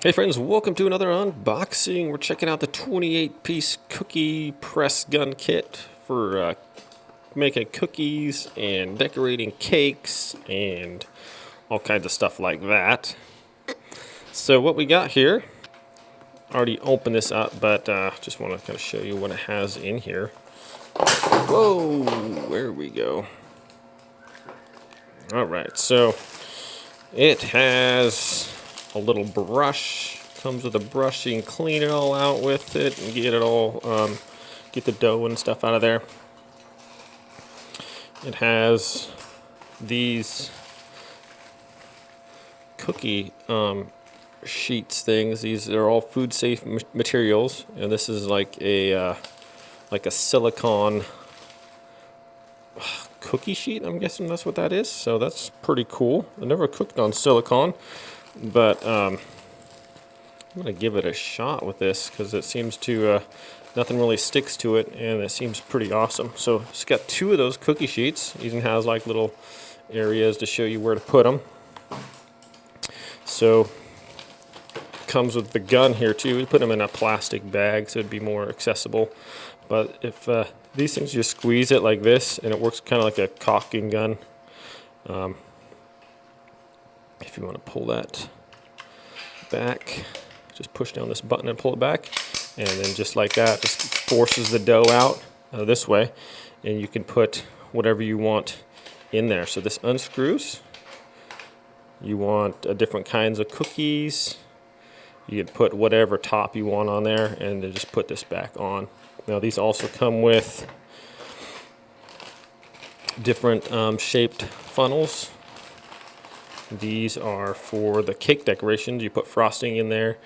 Hey friends, welcome to another unboxing. We're checking out the 28-piece cookie press gun kit for making cookies and decorating cakes and all kinds of stuff like that. So what we got here, I already opened this up, but just want to kind of show you what it has in here. Whoa, there we go. All right, so it has a little brush. Comes with a brush, so you can clean it all out with it and get it all, get the dough and stuff out of there. It has these cookie sheets things. These are all food safe materials, and this is like a silicone cookie sheet. I'm guessing that's what that is. So that's pretty cool. I never cooked on silicone, but I'm gonna give it a shot with this because it seems to nothing really sticks to it, and it seems pretty awesome. So it's got two of those cookie sheets. It even has like little areas to show you where to put them. So comes with the gun here too. We put them in a plastic bag so it'd be more accessible. But if these things, just squeeze it like this, and it works kind of like a caulking gun. If you want to pull that back, just push down this button and pull it back, and then just like that, just forces the dough out this way, and you can put whatever you want in there. So this unscrews. You want different kinds of cookies. You can put whatever top you want on there, and then just put this back on. Now these also come with different shaped funnels. These are for the cake decorations. You put frosting in there,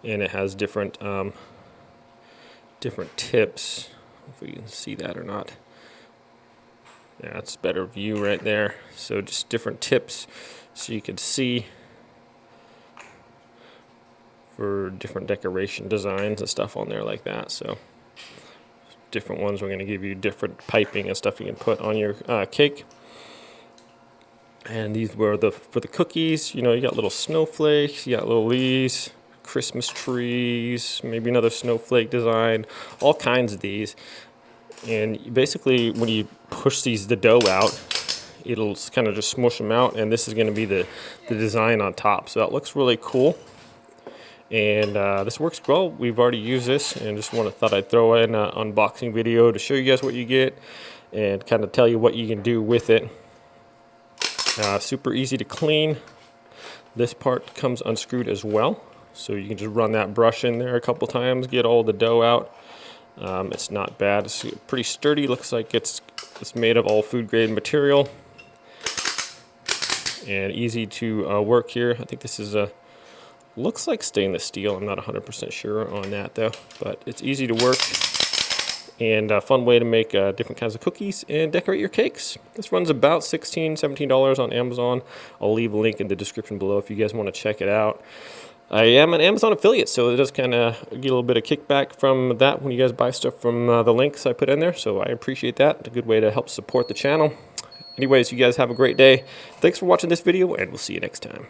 and it has different different tips. If we can see that or not. Yeah, that's a better view right there. So just different tips, so you can see for different decoration designs and stuff on there like that. So different ones, we're going to give you different piping and stuff you can put on your cake. And these were for the cookies. You know, you got little snowflakes, you got little leaves, Christmas trees, maybe another snowflake design, all kinds of these. And basically, when you push the dough out, it'll kind of just smush them out, and this is going to be the design on top. So that looks really cool. And this works well. We've already used this, and just thought I'd throw in an unboxing video to show you guys what you get and kind of tell you what you can do with it. Super easy to clean. This part comes unscrewed as well, so you can just run that brush in there a couple times, get all the dough out. It's not bad. It's pretty sturdy. Looks like it's made of all food grade material and easy to work here. I think this is looks like stainless steel. I'm not 100% sure on that though, but it's easy to work and a fun way to make different kinds of cookies and decorate your cakes. This runs about $16, $17 on Amazon. I'll leave a link in the description below if you guys want to check it out. I am an Amazon affiliate, so it does kind of get a little bit of kickback from that when you guys buy stuff from the links I put in there, so I appreciate that. It's a good way to help support the channel. Anyways, you guys have a great day. Thanks for watching this video, and we'll see you next time.